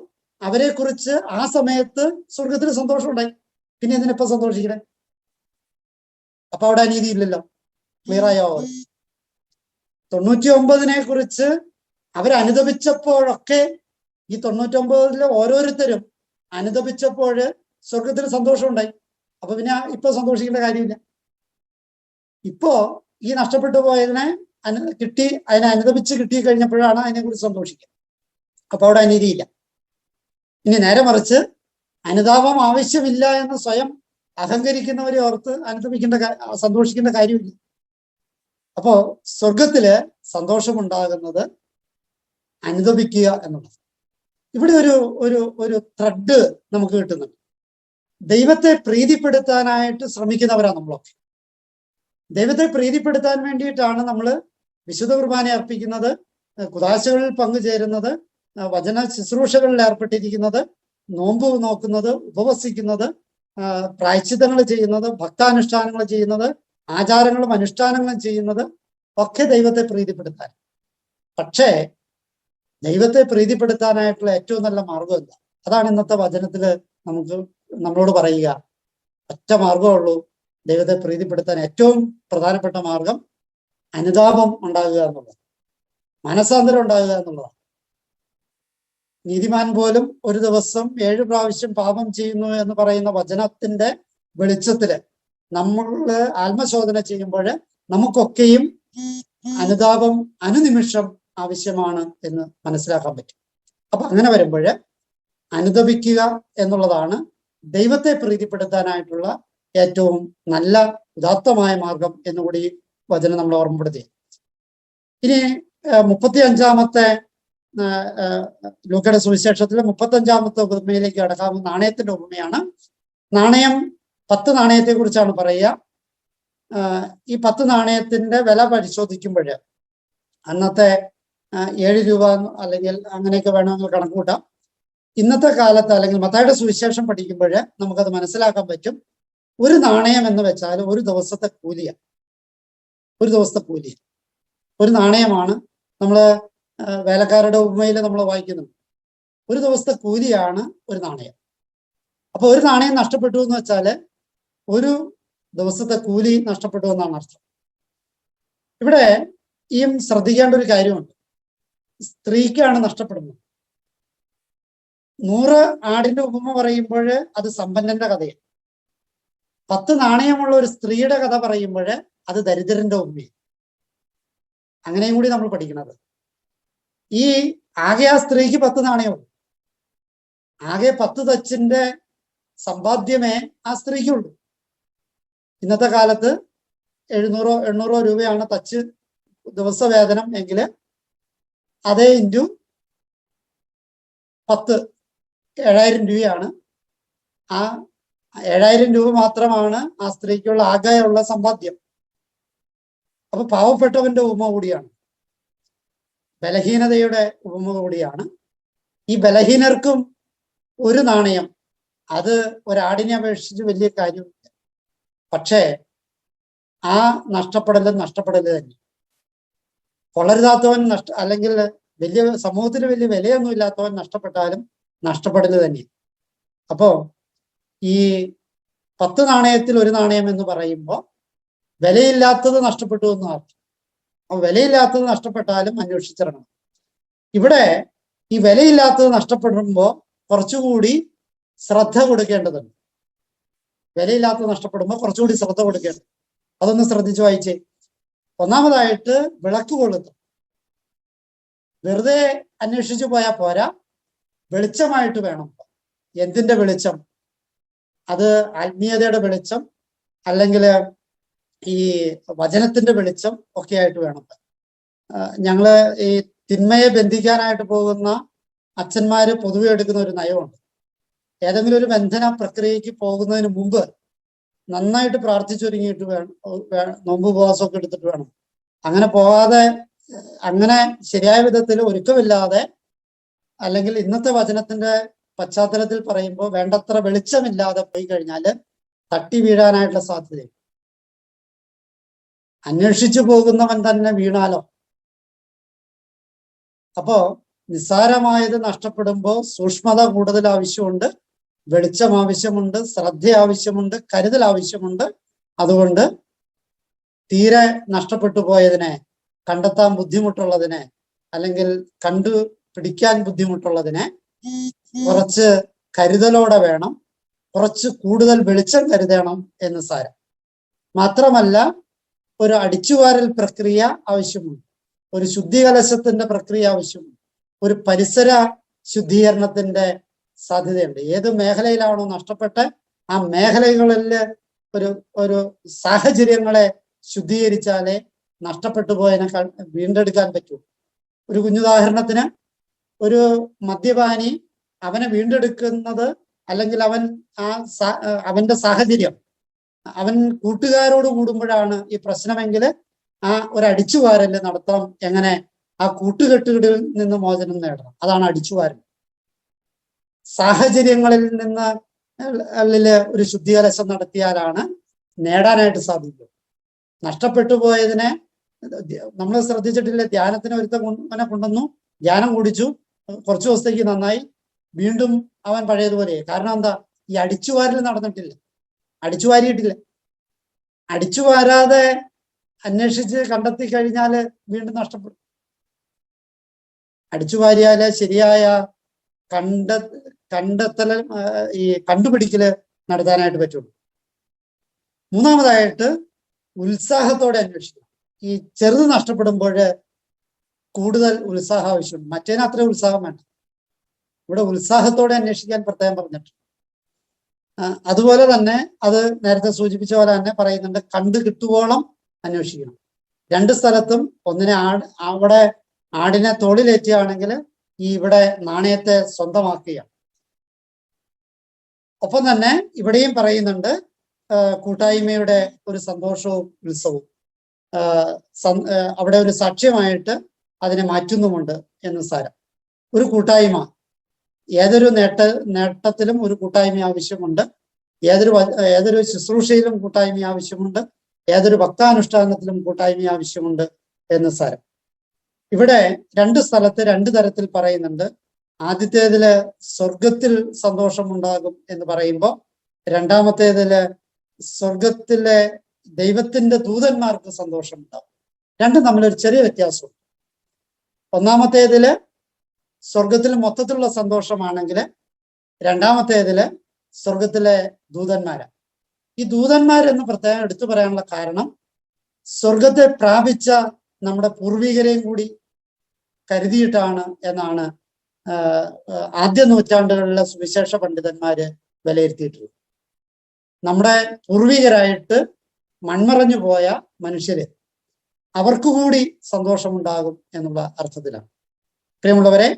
[SPEAKER 3] അവരെ കുറിച്ച് ആ സമയത്ത് സ്വർഗത്തിന് സന്തോഷം ഉണ്ടായി. പിന്നെ ഇതിനിപ്പോ സന്തോഷിക്കണേ? അപ്പൊ അവിടെ അനീതി ഇല്ലല്ലോ. ക്ലിയർ ആയോ? 99-നെ കുറിച്ച് അവരനുതപിച്ചപ്പോഴൊക്കെ ഈ 99-ലെ ഓരോരുത്തരും അനുതപിച്ചപ്പോൾ സ്വർഗത്തിന് സന്തോഷം ഉണ്ടായി. അപ്പൊ പിന്നെ ഇപ്പൊ സന്തോഷിക്കേണ്ട കാര്യമില്ല. ഇപ്പോ ഈ നഷ്ടപ്പെട്ടു പോയതിനെ അതിനെ അനുതപിച്ച് കിട്ടി കഴിഞ്ഞപ്പോഴാണ് അതിനെ കുറിച്ച് സന്തോഷിക്കുക. അപ്പൊ അവിടെ അനീതിയില്ല. ഇനി നേരെ മറിച്ച് അനുതാപം ആവശ്യമില്ല എന്ന് സ്വയം അഹങ്കരിക്കുന്നവരെ ഓർത്ത് സന്തോഷിക്കേണ്ട കാര്യമില്ല. അപ്പോ സ്വർഗത്തില് സന്തോഷമുണ്ടാകുന്നത് അനുതപിക്കുക എന്നുള്ളത്. ഇവിടെ ഒരു ത്രെഡ് നമുക്ക് കിട്ടുന്നുണ്ട്. ദൈവത്തെ പ്രീതിപ്പെടുത്താനായിട്ട് ശ്രമിക്കുന്നവരാണ് നമ്മളൊക്കെ. ദൈവത്തെ പ്രീതിപ്പെടുത്താൻ വേണ്ടിയിട്ടാണ് നമ്മൾ വിശുദ്ധ കുർബാന അർപ്പിക്കുന്നത്, കുദാശകളിൽ പങ്കുചേരുന്നത്, വചന ശുശ്രൂഷകളിൽ ഏർപ്പെട്ടിരിക്കുന്നത്, നോമ്പ് നോക്കുന്നത്, ഉപവസിക്കുന്നത്, പ്രായശ്ചിത്തങ്ങൾ ചെയ്യുന്നത്, ഭക്താനുഷ്ഠാനങ്ങൾ ചെയ്യുന്നത്, ആചാരങ്ങളും അനുഷ്ഠാനങ്ങളും ചെയ്യുന്നത് ഒക്കെ ദൈവത്തെ പ്രീതിപ്പെടുത്താൻ. പക്ഷേ ദൈവത്തെ പ്രീതിപ്പെടുത്താനായിട്ടുള്ള ഏറ്റവും നല്ല മാർഗം എന്താ? അതാണ് ഇന്നത്തെ വചനത്തില് നമ്മളോട് പറയുക. ഒറ്റ മാർഗമുള്ളൂ ദൈവത്തെ പ്രീതിപ്പെടുത്താൻ. ഏറ്റവും പ്രധാനപ്പെട്ട മാർഗം അനുതാപം ഉണ്ടാകുക എന്നുള്ളത്, മനസാന്തരം ഉണ്ടാകുക എന്നുള്ളതാണ്. നീതിമാൻ പോലും ഒരു ദിവസം 7 പ്രാവശ്യം പാപം ചെയ്യുന്നു എന്ന് പറയുന്ന വചനത്തിന്റെ വെളിച്ചത്തില് നമ്മൾ ആത്മശോധന ചെയ്യുമ്പോൾ നമുക്കൊക്കെയും അനുതാപം അനുനിമിഷം ആവശ്യമാണ് എന്ന് മനസ്സിലാക്കാൻ പറ്റും. അപ്പൊ അങ്ങനെ വരുമ്പോൾ അനുതപിക്കുക എന്നുള്ളതാണ് ദൈവത്തെ പ്രീതിപ്പെടുത്താനായിട്ടുള്ള ഏറ്റവും നല്ല ഉദാത്തമായ മാർഗം എന്നുകൂടി വചനം നമ്മൾ ഓർമ്മപ്പെടുത്തി. ഇനി 35-ാമത്തെ ലൂക്കയുടെ സുവിശേഷത്തിലെ 35-ാമത്തെ ഉപമയിലേക്ക് കടക്കാവുന്ന നാണയത്തിന്റെ ഉപമയാണ്. നാണയം 10 നാണയത്തെ കുറിച്ചാണ് പറയുക. ഈ 10 നാണയത്തിന്റെ വില പരിശോധിക്കുമ്പോൾ അന്നത്തെ 7 രൂപ അല്ലെങ്കിൽ അങ്ങനെയൊക്കെ വേണമെങ്കിൽ കണക്കൂട്ടാം. ഇന്നത്തെ കാലത്ത് അല്ലെങ്കിൽ മത്തായിയുടെ സുവിശേഷം പഠിക്കുമ്പോൾ നമുക്കത് മനസ്സിലാക്കാൻ പറ്റും. ഒരു നാണയം എന്ന് വെച്ചാൽ ഒരു ദിവസത്തെ കൂലിയാണ്. ഒരു ദിവസത്തെ കൂലി ഒരു നാണയമാണ്. നമ്മള് വേലക്കാരുടെ ഉപമയിൽ നമ്മൾ വായിക്കുന്നുണ്ട്. ഒരു ദിവസത്തെ കൂലിയാണ് ഒരു നാണയം. അപ്പൊ ഒരു നാണയം നഷ്ടപ്പെട്ടു എന്ന് വെച്ചാല് ഒരു ദിവസത്തെ കൂലി നഷ്ടപ്പെട്ടു എന്നാണ് അർത്ഥം. ഇവിടെ ഈ ശ്രദ്ധിക്കേണ്ട ഒരു കാര്യമുണ്ട്. സ്ത്രീക്കാണ് നഷ്ടപ്പെടുന്നത്. 100 ആടിന്റെ ഉപമ പറയുമ്പോൾ അത് സമ്പന്നന്റെ കഥയാണ്. 10 നാണയമുള്ള ഒരു സ്ത്രീയുടെ കഥ പറയുമ്പോൾ അത് ദരിദ്രന്റെ ഉപമയാണ്. അങ്ങനെയും കൂടി നമ്മൾ പഠിക്കുന്നത്. ഈ ആകെ ആ സ്ത്രീക്ക് 10 നാണയമുള്ളൂ. ആകെ 10 തച്ചിന്റെ സമ്പാദ്യമേ ആ സ്ത്രീക്കുള്ളൂ. ഇന്നത്തെ കാലത്ത് 700-800 രൂപയാണ് തച്ച് ദിവസവേതനം എങ്കിൽ അതേ ഇൻറ്റു 10 7000 രൂപയാണ്. ആ 7000 രൂപ മാത്രമാണ് ആ സ്ത്രീക്കുള്ള ആകെയുള്ള സമ്പാദ്യം. അപ്പൊ പാവപ്പെട്ടവന്റെ ഉപമ കൂടിയാണ്, ബലഹീനതയുടെ ഉപമ കൂടിയാണ്. ഈ ബലഹീനർക്കും ഒരു നാണയം അത് ഒരാടിനെ അപേക്ഷിച്ച് വലിയ കാര്യമില്ല. പക്ഷേ ആ നഷ്ടപ്പെടല് തന്നെ. വളരുതാത്തവൻ അല്ലെങ്കിൽ വലിയ സമൂഹത്തിൽ വലിയ വിലയൊന്നും ഇല്ലാത്തവൻ നഷ്ടപ്പെട്ടാലും നഷ്ടപ്പെടല് തന്നെ. അപ്പോ ഈ 10 നാണയത്തിൽ ഒരു നാണയം എന്ന് പറയുമ്പോൾ വിലയില്ലാത്തത് നഷ്ടപ്പെട്ടു എന്ന് അർത്ഥം. അപ്പൊ വിലയില്ലാത്തത് നഷ്ടപ്പെട്ടാലും അന്വേഷിച്ചിറങ്ങണം. ഇവിടെ ഈ വിലയില്ലാത്തത് നഷ്ടപ്പെടുമ്പോൾ കുറച്ചുകൂടി ശ്രദ്ധ കൊടുക്കേണ്ടതുണ്ട്. വിലയില്ലാത്തത് നഷ്ടപ്പെടുമ്പോൾ കുറച്ചുകൂടി ശ്രദ്ധ കൊടുക്കേണ്ടത്. അതൊന്ന് ശ്രദ്ധിച്ചു വായിച്ചേ. ഒന്നാമതായിട്ട് വിളക്ക് കൊളുത്തും. വെറുതെ അന്വേഷിച്ചു പോയാൽ പോരാ, വെളിച്ചമായിട്ട് വേണം. എന്തിന്റെ വെളിച്ചം? അത് ആത്മീയതയുടെ വെളിച്ചം അല്ലെങ്കിൽ ഈ വചനത്തിന്റെ വെളിച്ചം ഒക്കെ ആയിട്ട് വേണം. ഞങ്ങള് ഈ തിന്മയെ ബന്ധിക്കാനായിട്ട് പോകുന്ന അച്ഛന്മാര് പൊതുവെ എടുക്കുന്ന ഒരു നയമുണ്ട്. ഏതെങ്കിലും ഒരു ബന്ധന പ്രക്രിയക്ക് പോകുന്നതിന് മുമ്പ് നന്നായിട്ട് പ്രാർത്ഥിച്ചൊരുങ്ങിയിട്ട് വേണം, നോമ്പ് ഉപവാസമൊക്കെ എടുത്തിട്ട് വേണം. അങ്ങനെ പോകാതെ, അങ്ങനെ ശരിയായ വിധത്തിൽ ഒരുക്കമില്ലാതെ, അല്ലെങ്കിൽ ഇന്നത്തെ വചനത്തിന്റെ പശ്ചാത്തലത്തിൽ പറയുമ്പോൾ വേണ്ടത്ര വെളിച്ചമില്ലാതെ പോയി കഴിഞ്ഞാൽ തട്ടി വീഴാനായിട്ടുള്ള സാധ്യതയുണ്ട്. അന്വേഷിച്ചു പോകുന്നവൻ തന്നെ വീണാലോ. അപ്പോ നിസ്സാരമായത് നഷ്ടപ്പെടുമ്പോൾ സൂക്ഷ്മത കൂടുതൽ ആവശ്യമുണ്ട്, വെളിച്ചം ആവശ്യമുണ്ട്, ശ്രദ്ധ ആവശ്യമുണ്ട്, കരുതൽ ആവശ്യമുണ്ട്. അതുകൊണ്ട് തീരെ നഷ്ടപ്പെട്ടു പോയതിനെ, കണ്ടെത്താൻ ബുദ്ധിമുട്ടുള്ളതിനെ, അല്ലെങ്കിൽ കണ്ടുപിടിക്കാൻ ബുദ്ധിമുട്ടുള്ളതിനെ കുറച്ച് കരുതലോടെ വേണം, കുറച്ച് കൂടുതൽ വെളിച്ചം കരുതണം എന്ന് സാരം. മാത്രമല്ല, ഒരു അടിച്ചുവാരൽ പ്രക്രിയ ആവശ്യമുണ്ട്, ഒരു ശുദ്ധികലശത്തിന്റെ പ്രക്രിയ ആവശ്യമുണ്ട്, ഒരു പരിസര ശുദ്ധീകരണത്തിന്റെ സാധ്യതയുണ്ട്. ഏത് മേഖലയിലാണോ നഷ്ടപ്പെട്ട് ആ മേഖലകളിൽ ഒരു ഒരു സാഹചര്യങ്ങളെ ശുദ്ധീകരിച്ചാലേ നഷ്ടപ്പെട്ടു പോയതിനെ വീണ്ടെടുക്കാൻ പറ്റൂ. ഒരു കുഞ്ഞുദാഹരണത്തിന്, ഒരു മദ്യപാനി അവനെ വീണ്ടെടുക്കുന്നത്, അല്ലെങ്കിൽ അവന്റെ സാഹചര്യം, അവൻ കൂട്ടുകാരോട് കൂടുമ്പോഴാണ് ഈ പ്രശ്നമെങ്കിൽ ആ ഒരു അടിച്ചുവാരല് നടത്തണം. എങ്ങനെ ആ കൂട്ടുകെട്ടുകളിൽ നിന്ന് മോചനം നേടണം, അതാണ് അടിച്ചുവാരൽ. സാഹചര്യങ്ങളിൽ നിന്ന് ഒരു ശുദ്ധീകരണം നടത്തിയാലാണ് നേടാനായിട്ട് സാധിക്കും. നഷ്ടപ്പെട്ടു പോയതിനെ നമ്മൾ ശ്രദ്ധിച്ചിട്ടില്ല. ധ്യാനത്തിന് ഒരുത്തനെ കൊണ്ടുവന്നു, ധ്യാനം കുടിച്ചു, കുറച്ചു ദിവസത്തേക്ക് നന്നായി, വീണ്ടും അവൻ പഴയതുപോലെ. കാരണം എന്താ? ഈ അടിച്ചുവാരൽ നടന്നിട്ടില്ല, അടിച്ചുവാരിയിട്ടില്ല. അടിച്ചുവാരാതെ അന്വേഷിച്ച് കണ്ടെത്തി കഴിഞ്ഞാല് വീണ്ടും നഷ്ടപ്പെടും. അടിച്ചുവാരിയാല് ശരിയായ കണ്ടെത്തൽ, ഈ കണ്ടുപിടിക്കല് നടത്താനായിട്ട് പറ്റുള്ളൂ. മൂന്നാമതായിട്ട് ഉത്സാഹത്തോടെ അന്വേഷിക്കണം. ഈ ചെറുത് നഷ്ടപ്പെടുമ്പോൾ കൂടുതൽ ഉത്സാഹം ആവശ്യമുണ്ട്. മറ്റേതിന് അത്ര ഉത്സാഹം വേണ്ട. ഇവിടെ ഉത്സാഹത്തോടെ അന്വേഷിക്കാൻ പ്രത്യേകം പറഞ്ഞിട്ടുണ്ട്. അതുപോലെ തന്നെ അത് നേരത്തെ സൂചിപ്പിച്ച പോലെ തന്നെ പറയുന്നുണ്ട്, കണ്ടു കിട്ടുവോളം അന്വേഷിക്കണം. രണ്ട് സ്ഥലത്തും ഒന്നിനെ അവിടെ ആടിനെ തോളിലേറ്റുകയാണെങ്കിൽ ഇവിടെ നാണയത്തെ സ്വന്തമാക്കുകയാണ്. ഒപ്പം തന്നെ ഇവിടെയും പറയുന്നുണ്ട് കൂട്ടായ്മയുടെ ഒരു സന്തോഷവും ഉത്സവവും അവിടെ ഒരു സാക്ഷ്യമായിട്ട് അതിനെ മാറ്റുന്നുമുണ്ട് എന്ന് സാരം. ഒരു കൂട്ടായ്മ, ഏതൊരു നേട്ടത്തിലും ഒരു കൂട്ടായ്മ ആവശ്യമുണ്ട്. ഏതൊരു ശുശ്രൂഷയിലും കൂട്ടായ്മ ആവശ്യമുണ്ട്. ഏതൊരു ഭക്താനുഷ്ഠാനത്തിലും കൂട്ടായ്മ ആവശ്യമുണ്ട് എന്ന് സാരം. ഇവിടെ രണ്ട് സ്ഥലത്ത് രണ്ട് തരത്തിൽ പറയുന്നുണ്ട്. ആദ്യത്തേതില് സ്വർഗത്തിൽ സന്തോഷമുണ്ടാകും എന്ന് പറയുമ്പോൾ, രണ്ടാമത്തേതില് സ്വർഗത്തിലെ ദൈവത്തിന്റെ ദൂതന്മാർക്ക് സന്തോഷമുണ്ടാകും. രണ്ടും തമ്മിലൊരു ചെറിയ വ്യത്യാസമുണ്ട്. ഒന്നാമത്തേതില് സ്വർഗത്തിൽ മൊത്തത്തിലുള്ള സന്തോഷമാണെങ്കിൽ, രണ്ടാമത്തേതില് സ്വർഗത്തിലെ ദൂതന്മാരാണ്. ഈ ദൂതന്മാരെന്ന് പ്രത്യേകം എടുത്തു പറയാനുള്ള കാരണം, സ്വർഗത്തെ പ്രാപിച്ച നമ്മുടെ പൂർവികരെയും കൂടി കരുതിയിട്ടാണ് എന്നാണ് ആദ്യ നൂറ്റാണ്ടുകളിലെ സുവിശേഷ പണ്ഡിതന്മാര് വിലയിരുത്തിയിട്ടുള്ളത്. നമ്മുടെ പൂർവികരായിട്ട് മൺമറഞ്ഞു പോയ മനുഷ്യര്, അവർക്ക് കൂടി സന്തോഷമുണ്ടാകും എന്നുള്ള അർത്ഥത്തിലാണ്. പ്രിയമുള്ളവരെ,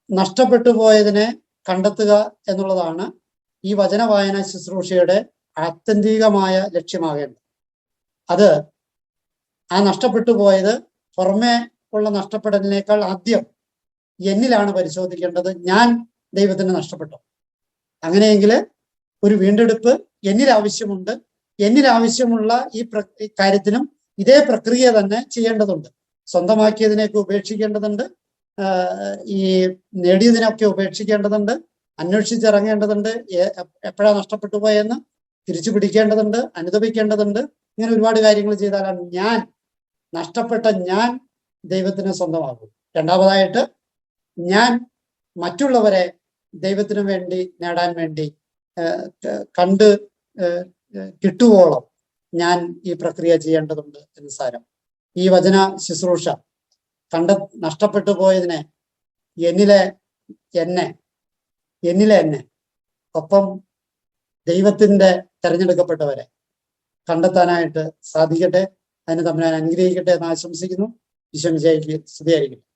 [SPEAKER 3] നഷ്ടപ്പെട്ടു പോയതിനെ കണ്ടെത്തുക എന്നുള്ളതാണ് ഈ വചന വായന ശുശ്രൂഷയുടെ ആത്യന്തികമായ ലക്ഷ്യമാകേണ്ടത്. അത് ആ നഷ്ടപ്പെട്ടു പോയത് പുറമേ ഉള്ള നഷ്ടപ്പെടലിനേക്കാൾ ആദ്യം എന്നിലാണ് പരിശോധിക്കേണ്ടത്. ഞാൻ ദൈവത്തിന് നഷ്ടപ്പെട്ടു. അങ്ങനെയെങ്കിൽ ഒരു വീണ്ടെടുപ്പ് എന്നിൽ ആവശ്യമുണ്ട്. എന്നിൽ ആവശ്യമുള്ള ഈ കാര്യത്തിനും ഇതേ പ്രക്രിയ തന്നെ ചെയ്യേണ്ടതുണ്ട്. സ്വന്തമാക്കിയതിനെയൊക്കെ ഉപേക്ഷിക്കേണ്ടതുണ്ട്, ഈ നേടിയതിനൊക്കെ ഉപേക്ഷിക്കേണ്ടതുണ്ട്, അന്വേഷിച്ചിറങ്ങേണ്ടതുണ്ട്, എപ്പോഴാണ് നഷ്ടപ്പെട്ടു പോയെന്ന് തിരിച്ചു പിടിക്കേണ്ടതുണ്ട്, അനുദപിക്കേണ്ടതുണ്ട്. ഇങ്ങനെ ഒരുപാട് കാര്യങ്ങൾ ചെയ്താലാണ് ഞാൻ നഷ്ടപ്പെട്ട ഞാൻ ദൈവത്തിന് സ്വന്തമാകും. രണ്ടാമതായിട്ട്, ഞാൻ മറ്റുള്ളവരെ ദൈവത്തിനു വേണ്ടി നേടാൻ വേണ്ടി കണ്ട് കിട്ടുവോളം ഞാൻ ഈ പ്രക്രിയ ചെയ്യേണ്ടതുണ്ട് എന്ന് സാരം. ഈ വചന ശുശ്രൂഷ നഷ്ടപ്പെട്ടു പോയതിനെ എന്നിലെ എന്നെ ഒപ്പം ദൈവത്തിന്റെ തെരഞ്ഞെടുക്കപ്പെട്ടവരെ കണ്ടെത്താനായിട്ട് സാധിക്കട്ടെ. അതിന് തമ്മിൽ അനുഗ്രഹിക്കട്ടെ എന്ന് ആശംസിക്കുന്നു. ഈശോ മിശിഹായ്ക്ക് സ്തുതിയായിരിക്കട്ടെ.